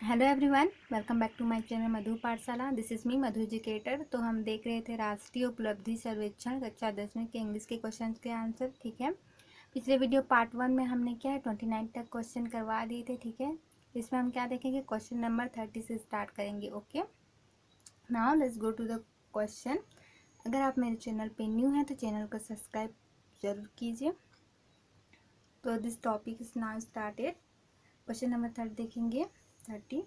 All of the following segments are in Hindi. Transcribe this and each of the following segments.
Hello everyone, welcome back to my channel Madhu Pathshala. This is me Madhu educator. तो हम देख रहे थे राष्ट्रीय उपलब्धि सर्वेक्षण कक्षा 10वीं के इंग्लिश के क्वेश्चन के आंसर। ठीक है, पिछले वीडियो पार्ट 1 में हमने क्या है 29 तक क्वेश्चन करवा दिए थे। ठीक है, इसमें हम क्या देखेंगे, क्वेश्चन नंबर 30 से स्टार्ट करेंगे। Okay, now let's go to the question. अगर आप मेरे चैनल पे न्यू हैं तो चैनल को सब्सक्राइब जरूर कीजिए। तो this topic is now started. Question number 30 देखेंगे। 30,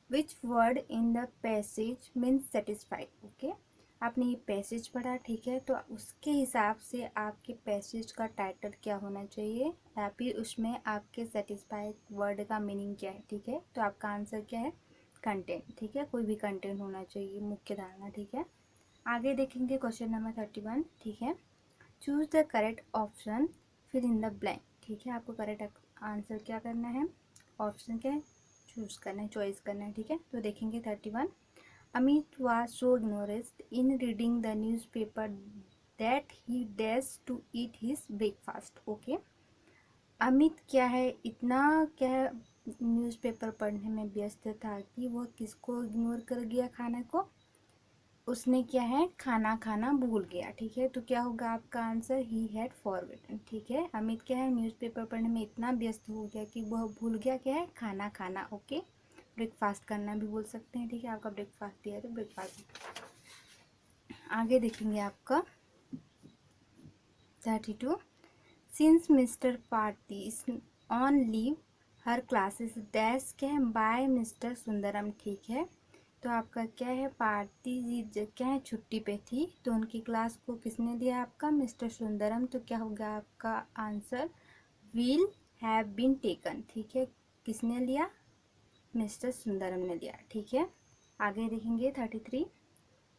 which word in the passage means satisfied. Okay, आपने ये पैसेज पढ़ा, ठीक है, तो उसके हिसाब से आपके पैसेज का टाइटल क्या होना चाहिए या फिर उसमें आपके सेटिस्फाइड वर्ड का मीनिंग क्या है। ठीक है, तो आपका आंसर क्या है, कंटेंट। ठीक है, कोई भी कंटेंट होना चाहिए, मुख्य धारणा। ठीक है, आगे देखेंगे क्वेश्चन नंबर 31। ठीक है, choose the correct option, fill in the blank. ठीक है, आपको करेक्ट आंसर क्या करना है, ऑप्शन क्या है, चूज करना है, चॉइस करना है। ठीक है, तो देखेंगे 31। Amit was so ignorant in reading the newspaper that he days to eat his breakfast. Okay, Amit क्या है, इतना क्या है न्यूज़पेपर पढ़ने में व्यस्त था कि वो किसको इग्नोर कर गया, खाने को। उसने क्या है, खाना खाना भूल गया। ठीक है, तो क्या होगा आपका आंसर, ही हैड फॉरगेटन। ठीक है, अमित क्या है, न्यूज़पेपर पढ़ने में इतना व्यस्त हो गया कि वह भूल गया क्या है, खाना खाना। ओके, ब्रेकफास्ट करना भी बोल सकते हैं। ठीक है, आपका ब्रेकफास्ट दिया है तो ब्रेकफास्ट। आगे देखेंगे आपका 32, since mister party is on leave her classes dash क्या है बाय मिस्टर सुंदरम। ठीक है, तो आपका क्या है, पार्टी जी क्या है छुट्टी पे थी तो उनकी क्लास को किसने लिया, आपका मिस्टर सुंदरम। तो क्या होगा आपका answer, will have been taken. ठीक है, किसने लिया, मिस्टर सुंदरम ने लिया। ठीक है, आगे देखेंगे 33,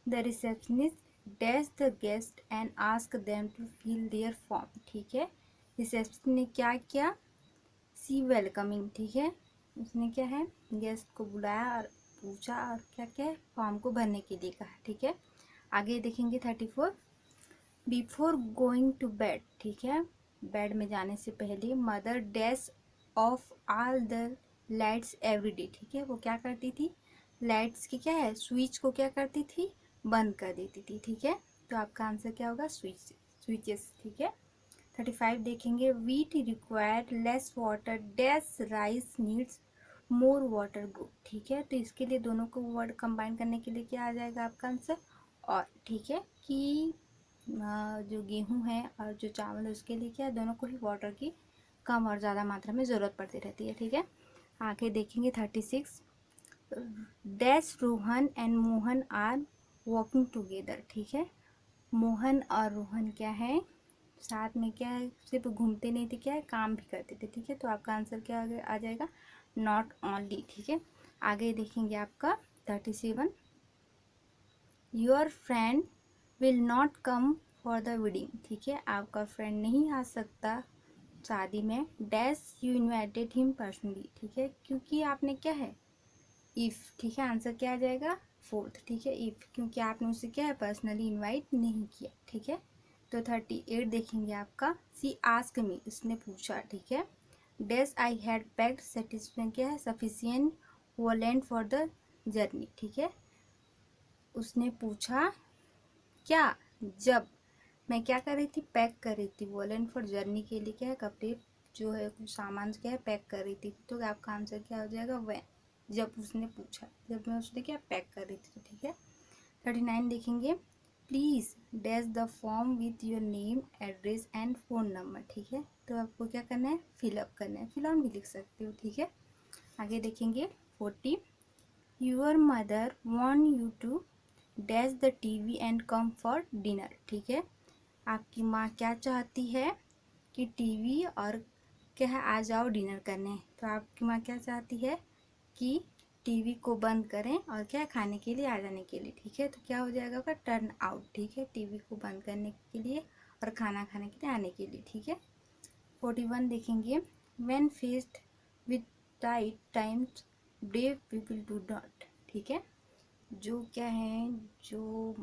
the receptionist dash the guest and ask them to fill their form. ठीक है, रिसेप्शन ने क्या किया, सी वेलकमिंग। ठीक है, उसने क्या है, गेस्ट को बुलाया और पूछा और क्या क्या है, फॉर्म को भरने के लिए कहा। ठीक है, आगे देखेंगे 34, बिफोर गोइंग टू बेड। ठीक है, बेड में जाने से पहले mother dash of all the lights every day. ठीक है, वो क्या करती थी, लाइट्स की क्या है, स्विच को क्या करती थी, बंद कर देती थी। ठीक है, तो आपका आंसर क्या होगा, स्विचेस। ठीक है, 35 देखेंगे, wheat require less water dash rice needs more water group. ठीक है, तो इसके लिए दोनों को वर्ड कंबाइन करने के लिए क्या आ जाएगा आपका आंसर, और। ठीक है, कि जो गेहूं है और जो चावल है उसके लिए क्या है, दोनों को ही वाटर की कम और ज़्यादा मात्रा में ज़रूरत पड़ती रहती है। ठीक है, आगे देखेंगे 36, dash Rohan and Mohan are walking together. ठीक है, मोहन और रोहन क्या है, साथ में क्या है, सिर्फ घूमते नहीं थे, क्या है, काम भी करते थे। ठीक है, तो आपका आंसर क्या आ जाएगा, नॉट ओनली। ठीक है, आगे देखेंगे आपका 37, your friend will not come for the wedding. ठीक है, आपका फ्रेंड नहीं आ सकता शादी में, dash you invited him personally. ठीक है, क्योंकि आपने क्या है, इफ़। ठीक है, आंसर क्या आ जाएगा, फोर्थ। ठीक है, इफ़, क्योंकि आपने उसे क्या है, पर्सनली इनवाइट नहीं किया। ठीक है, तो 38 देखेंगे आपका, सी आस्क मी, उसने पूछा। ठीक है, dash I had packed satisfaction क्या है, सफिशियंट वॉलेंट फॉर द जर्नी। ठीक है, उसने पूछा क्या, जब मैं क्या कर रही थी, पैक कर रही थी, वॉलेंट फॉर जर्नी के लिए क्या है, कपड़े जो है कुछ सामान क्या है पैक कर रही थी। तो आपका आंसर क्या हो जाएगा, वैन, जब उसने पूछा, जब मैं उसने क्या पैक कर रही थी। ठीक है, 39 देखेंगे, please dash the form with your name address and phone number. ठीक है, तो आपको क्या करना है, फिलअप करना है, फिल ऑन भी लिख सकते हो। ठीक है, आगे देखेंगे 40, your mother want you to dash the TV and come for dinner. ठीक है, आपकी माँ क्या चाहती है कि टीवी और क्या है, आ जाओ डिनर करने। तो आपकी माँ क्या चाहती है कि टीवी को बंद करें और क्या है, खाने के लिए आ जाने के लिए। ठीक है, तो क्या हो जाएगा आपका, टर्न आउट। ठीक है, टीवी को बंद करने के लिए और खाना खाने के लिए आने के लिए। ठीक है, 41 देखेंगे, when faced with tight times brave people do not. ठीक है, जो क्या है, जो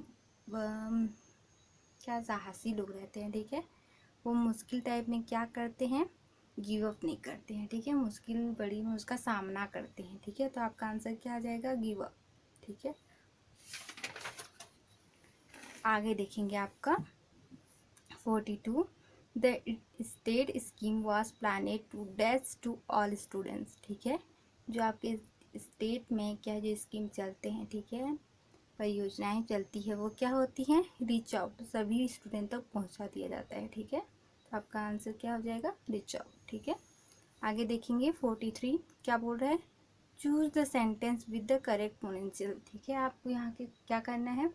क्या साहसी लोग रहते हैं, ठीक है, वो मुश्किल टाइप में क्या करते हैं, गिव अप नहीं करते हैं, ठीक है, मुश्किल बड़ी में उसका सामना करते हैं, ठीक है। तो आपका आंसर क्या आ जाएगा, गिव अप, ठीक है। आगे देखेंगे आपका 42, the state scheme was planned to dash to all students, ठीक है। जो आपके स्टेट में क्या जो स्कीम चलते हैं, ठीक है, परियोजनाएं चलती है, वो क्या होती हैं, रीच आउट, सभी स्टूडेंट तक पहुंचा दिया जाता है, ठीक है। तो आपका आंसर क्या हो जाएगा, रीच आउट, ठीक है। आगे देखेंगे 43, क्या बोल रहा है, choose the sentence with the correct pronunciation, ठीक है। आपको यहाँ के क्या करना है,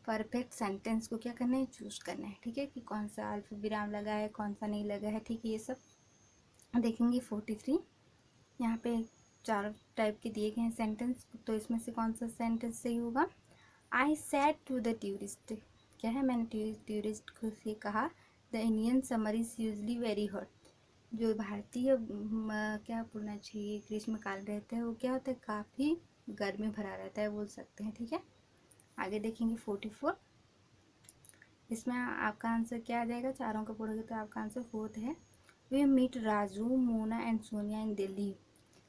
परफेक्ट सेंटेंस को क्या करना है, चूज करना है, ठीक है, कि कौन सा अल्प विराम लगा है, कौन सा नहीं लगा है, ठीक है, ये सब देखेंगे। 43 यहाँ पे 4 टाइप के दिए गए हैं सेंटेंस, तो इसमें से कौन सा सेंटेंस सही होगा, I said to the tourist, क्या है, मैंने टूरिस्ट को से कहा, the Indian summer is usually very hot, जो भारतीय क्या बोलना चाहिए, ग्रीष्मकाल रहता है वो क्या होता है, काफ़ी गर्मी भरा रहता है, बोल सकते हैं, ठीक है। आगे देखेंगे 44, इसमें आपका आंसर क्या आ जाएगा, चारों का पढ़ोगे तो आपका आंसर 4 है। We meet Raju, Mona and Sonia in Delhi,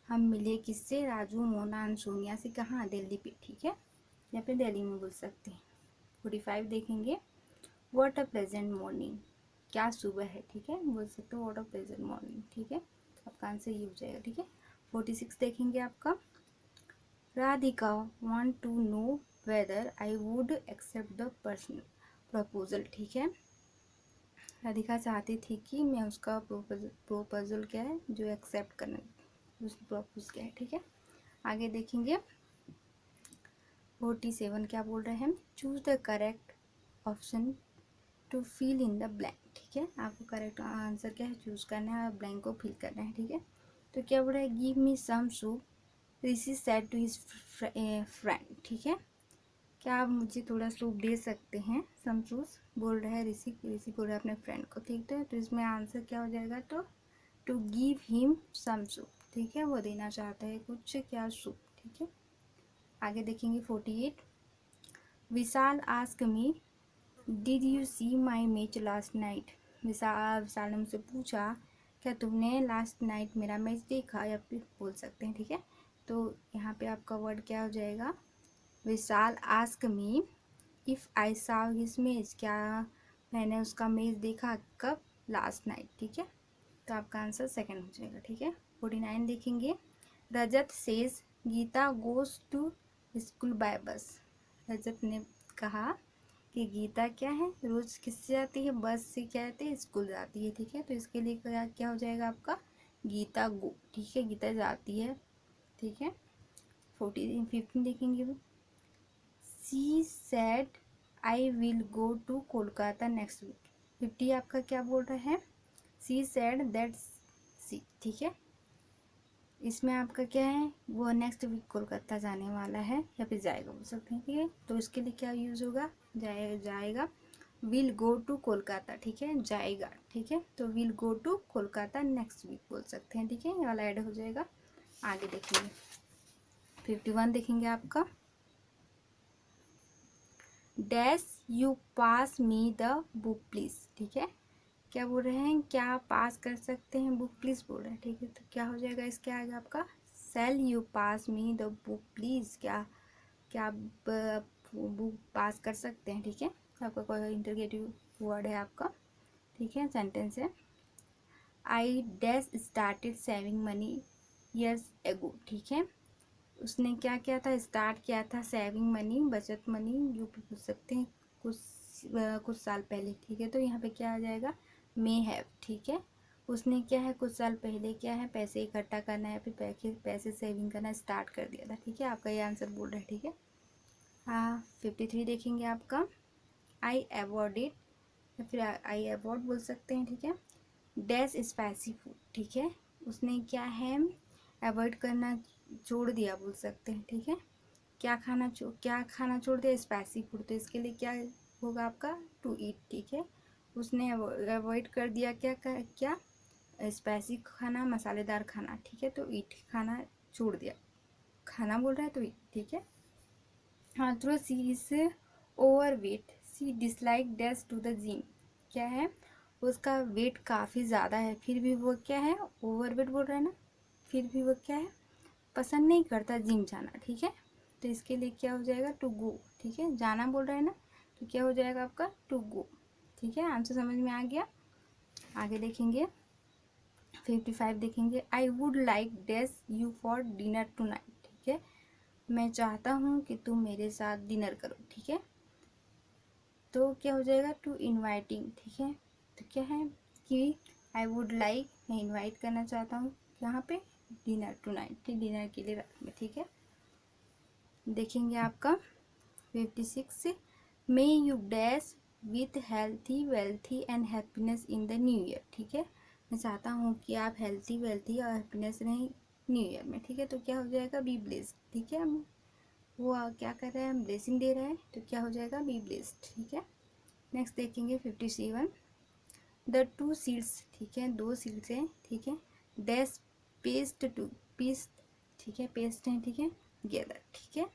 हम मिले किससे, राजू, मोना एंड सोनिया से, कहाँ, दिल्ली पे, ठीक है, या फिर दिल्ली में बोल सकते हैं। 45 देखेंगे, व्हाट अ प्लेजेंट मॉर्निंग, क्या सुबह है, ठीक है, बोल सकते हो व्हाट अ प्लेजेंट मॉर्निंग, ठीक है। तो आपका आंसर ये हो जाएगा, ठीक है। 46 देखेंगे आपका, Radhika want to know whether I would accept the person proposal, ठीक है। राधिका चाहती थी कि मैं उसका प्रोपोजल क्या है, जो एक्सेप्ट करना, उस प्रपोज क्या है, ठीक है। आगे देखेंगे 47, क्या बोल रहे हैं, choose the correct option to fill in the blank, ठीक है, आपको करेक्ट आंसर क्या है, चूज करना है और ब्लैंक को फिल करना है, ठीक है। तो क्या बोल रहा है, give me some soup Rishi said to his friend, ठीक है, क्या आप मुझे थोड़ा सूप दे सकते हैं, सम सूप बोल रहा है ऋषि बोल रहा है अपने फ्रेंड को, ठीक है। तो इसमें आंसर क्या हो जाएगा, तो to give him some soup, ठीक है, वो देना चाहता है कुछ क्या, सूप, ठीक है। आगे देखेंगे 48, Vishal ask me did you see my match last night, Vishal ने मुझसे पूछा क्या तुमने लास्ट नाइट मेरा मैच देखा, या फिर बोल सकते हैं, ठीक है। तो यहाँ पे आपका वर्ड क्या हो जाएगा, Vishal ask me if I saw his match, क्या मैंने उसका मैच देखा, कब, लास्ट नाइट, ठीक है। तो आपका आंसर सेकंड हो जाएगा, ठीक है। 49 देखेंगे, Rajat says Geeta goes to school by bus, Rajat ने कहा कि गीता क्या है, रोज किससे जाती है, बस से, क्या कहते हैं, स्कूल जाती है, ठीक है। तो इसके लिए क्या हो जाएगा आपका, गीता गो, ठीक है, गीता जाती है, ठीक है। 15 देखेंगे, she said I will go to Kolkata next week, 50 आपका क्या बोल रहा है, सी सेड दैट सी, ठीक है। इसमें आपका क्या है, वो नेक्स्ट वीक कोलकाता जाने वाला है, या फिर जाएगा बोल सकते हैं, ठीक है। तो इसके लिए क्या यूज़ होगा, जाएगा, विल गो टू कोलकाता, ठीक है, जाएगा, ठीक है। तो will go to Kolkata next week बोल सकते हैं, ठीक है, ये वाला ऐड हो जाएगा। आगे देखेंगे 51 देखेंगे आपका, dash you pass me the book please, ठीक है, क्या बोल रहे हैं, क्या पास कर सकते हैं बुक प्लीज़ बोल रहे हैं, ठीक है। तो क्या हो जाएगा, इसके आगे आपका sell you pass me the book please, क्या क्या बुक पास कर सकते हैं, ठीक है। आपका कोई इंटरगेटिव वर्ड है आपका, ठीक है, सेंटेंस है। I dash started saving money years ago, ठीक है, उसने क्या किया था, स्टार्ट किया था सेविंग मनी, बचत मनी, जो भी पूछ सकते हैं, कुछ साल पहले, ठीक है। तो यहाँ पे क्या आ जाएगा, मे हैव, ठीक है, उसने क्या है, कुछ साल पहले क्या है, पैसे इकट्ठा करना है, फिर पैसे सेविंग करना स्टार्ट कर दिया था, ठीक है। आपका ये आंसर बोल रहा है, ठीक है। हाँ 53 देखेंगे आपका, आई अवॉर्डेड, या फिर आई अवॉर्ड बोल सकते हैं, ठीक है, डैश स्पाइसी फूड, ठीक है, उसने क्या है, अवॉइड करना छोड़ दिया बोल सकते हैं, ठीक है, क्या खाना छोड़ दिया, स्पाइसी फूड, तो इसके लिए क्या होगा आपका, टू ईट, ठीक है, उसने अवॉइड कर दिया क्या स्पाइसी खाना, मसालेदार खाना, ठीक है, तो ईट खाना छोड़ दिया, खाना बोल रहा है तो ईट, ठीक है। हाँ though she is overweight, she dislike dash to the gym, क्या है, उसका वेट काफ़ी ज़्यादा है, फिर भी वो क्या है, ओवरवेट बोल रहा है ना, फिर भी वो क्या है, पसंद नहीं करता जिम जाना, ठीक है। तो इसके लिए क्या हो जाएगा, टू गो, ठीक है, जाना बोल रहा है ना, तो क्या हो जाएगा आपका टू गो, ठीक है। आंसर समझ में आ गया। आगे देखेंगे 55 देखेंगे। I would like dash you for dinner tonight, ठीक है, मैं चाहता हूँ कि तुम मेरे साथ डिनर करो, ठीक है। तो क्या हो जाएगा, टू इनवाइटिंग, ठीक है। तो क्या है कि आई वुड लाइक, मैं इनवाइट करना चाहता हूँ, यहाँ पे डिनर टू नाइट, डिनर के लिए रात में, ठीक है। देखेंगे आपका 56, may you dash with healthy wealthy and happiness in the new year, ठीक है, मैं चाहता हूँ कि आप हेल्थी वेल्थी और हैप्पीनेस रहें न्यू ईयर में, ठीक है। तो क्या हो जाएगा, बी ब्लेस्ड, ठीक है। वो क्या कर रहा है, हम ब्लेसिंग दे रहे हैं, तो क्या हो जाएगा, बी ब्लेस्ड, ठीक है। नेक्स्ट देखेंगे 57, द टू सीड्स, ठीक है, दो सीड्स हैं, ठीक है, डैश पेस्ट टू पीस्ट, ठीक है, पेस्ट हैं, ठीक है, गेदर, ठीक है।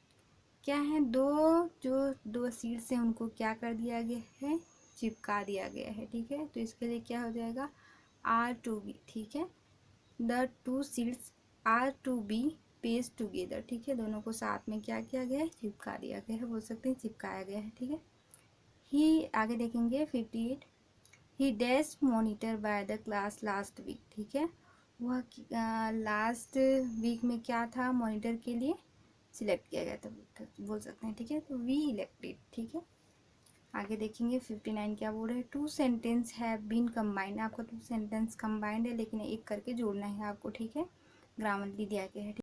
क्या है, दो सीड्स हैं उनको क्या कर दिया गया है, चिपका दिया गया है, ठीक है। तो इसके लिए क्या हो जाएगा, आर टू बी, ठीक है, the two seeds are to be paste together, ठीक है, दोनों को साथ में क्या किया गया है, चिपका दिया गया है, बोल सकते हैं चिपकाया गया है, ठीक है। ही आगे देखेंगे 58, he dash monitor by the class last week, ठीक है, वह लास्ट वीक में क्या था, मॉनिटर के लिए सिलेक्ट किया गया था, बोल सकते हैं, ठीक है। तो वी इलेक्टेड, ठीक है। आगे देखेंगे 59 क्या बोल रहे हैं, two sentence have been combined, आपका टू सेंटेंस कंबाइंड है लेकिन एक करके जोड़ना है आपको, ठीक है, ग्रामरली दिया गया है।